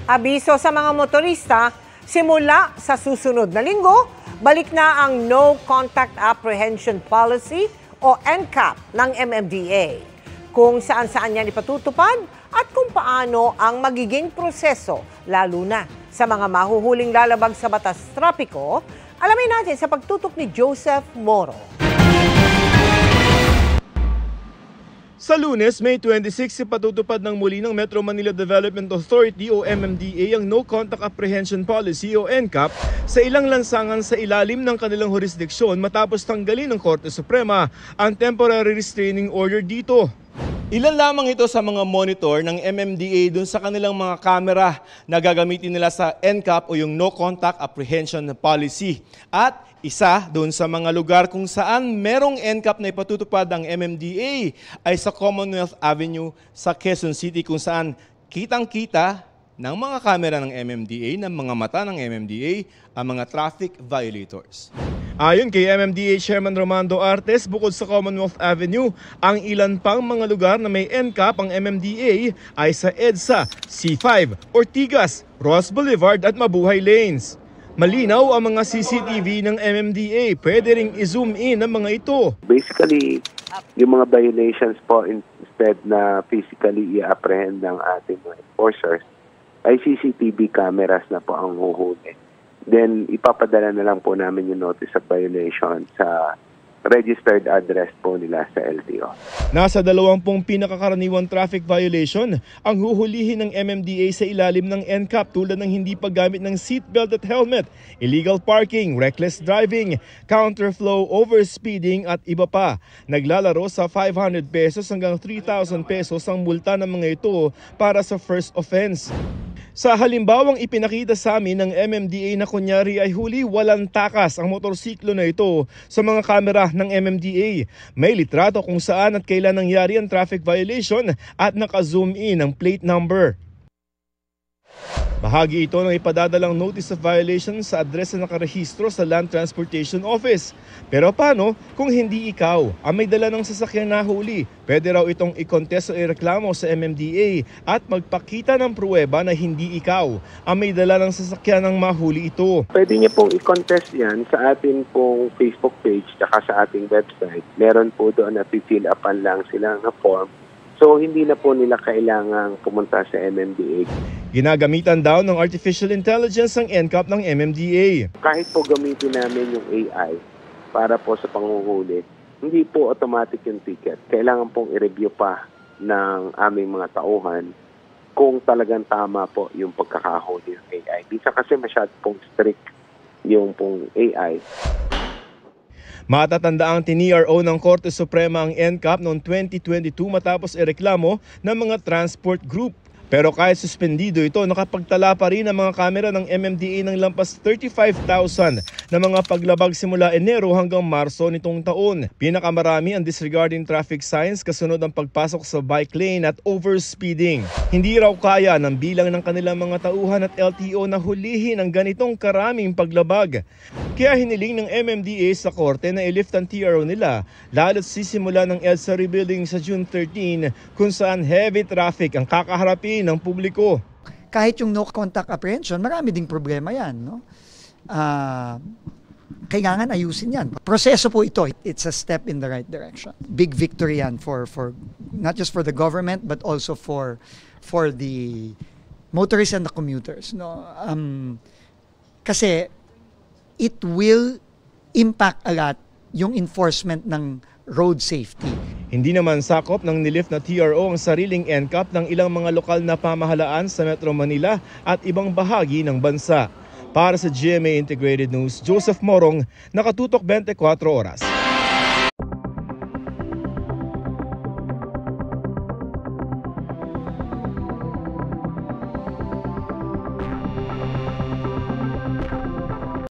Abiso sa mga motorista, simula sa susunod na linggo, balik na ang No Contact Apprehension Policy o NCAP ng MMDA. Kung saan-saan yan ipatutupad at kung paano ang magiging proseso, lalo na sa mga mahuhuling lalabag sa batas trapiko, alamin natin sa pagtutok ni Joseph Moro. Sa Lunes, May 26, ipatutupad ng muli ng Metro Manila Development Authority o MMDA ang No Contact Apprehension Policy o NCAP sa ilang lansangan sa ilalim ng kanilang jurisdiksyon matapos tanggalin ng Korte Suprema ang temporary restraining order dito. Ilan lamang ito sa mga monitor ng MMDA dun sa kanilang mga kamera na gagamitin nila sa NCAP o yung No Contact Apprehension Policy. At isa doon sa mga lugar kung saan merong NCAP na ipatutupad ang MMDA ay sa Commonwealth Avenue sa Quezon City kung saan kitang-kita ng mga kamera ng MMDA, ng mga mata ng MMDA, ang mga traffic violators. Ayon kay MMDA Chairman Romando Artes, bukod sa Commonwealth Avenue, ang ilan pang mga lugar na may NCAP ang MMDA ay sa EDSA, C5, Ortigas, Ross Boulevard at Mabuhay Lanes. Malinaw ang mga CCTV ng MMDA. Pwede ring i-zoom in ang mga ito. Basically, yung mga violations po instead na physically i-apprehend ng ating mga enforcers, ay CCTV cameras na po ang huhuli. Then, ipapadala na lang po namin yung notice of violation sa registered address po nila sa LTO. Nasa 20 pinakakaraniwang traffic violation ang huhulihin ng MMDA sa ilalim ng NCAP tulad ng hindi paggamit ng seatbelt at helmet, illegal parking, reckless driving, counterflow, overspeeding at iba pa. Naglalaro sa 500 pesos hanggang 3,000 pesos ang multa ng mga ito para sa first offense. Sa halimbawang ipinakita sa amin ng MMDA na kunyari ay huli, walang takas ang motorsiklo na ito sa mga kamera ng MMDA. May litrato kung saan at kailan nangyari ang traffic violation at naka-zoom in ang plate number. Bahagi ito ng ipadadalang notice of violation sa address na nakarehistro sa Land Transportation Office. Pero paano kung hindi ikaw ang may dala ng sasakyan na huli? Pwede raw itong i-contest o i-reklamo sa MMDA at magpakita ng pruweba na hindi ikaw ang may dala ng sasakyan ng mahuli ito. Pwede niya pong i-contest yan sa ating pong Facebook page at sa ating website. Meron po doon na fill upan lang sila ng form. So, hindi na po nila kailangang pumunta sa MMDA. Ginagamitan daw ng artificial intelligence ang NCAP ng MMDA. Kahit po gamitin namin yung AI para po sa panguhuli, hindi po automatic yung ticket. Kailangan pong i-review pa ng aming mga tauhan kung talagang tama po yung pagkakahuli ng AI. Bisa kasi masyado pong strict yung pong AI. Matatanda ang tiniro ng Korte Suprema ang NCAP noong 2022 matapos ireklamo ng mga transport group. Pero kahit suspendido ito, nakapagtala pa rin ang mga kamera ng MMDA ng lampas 35,000 na mga paglabag simula Enero hanggang Marso nitong taon. Pinakamarami ang disregarding traffic signs kasunod ang pagpasok sa bike lane at overspeeding. Hindi raw kaya ng bilang ng kanilang mga tauhan at LTO na hulihin ang ganitong karaming paglabag. Kaya hiniling ng MMDA sa korte na i-lift ang TRO nila lalo't sisimula ng EDSA rebuilding sa June 13 kung saan heavy traffic ang kakaharapin ng publiko. Kahit yung no contact apprehension, marami ding problema yan. No? Kailangan ayusin yan. Proseso po ito. It's a step in the right direction. Big victory yan for not just for the government but also for the motorists and the commuters. No? Kasi it will impact a lot yung enforcement ng road safety. Hindi naman sakop ng nilift na TRO ang sariling NCAP ng ilang mga lokal na pamahalaan sa Metro Manila at ibang bahagi ng bansa. Para sa GMA Integrated News, Joseph Morong, Nakatutok 24 Oras.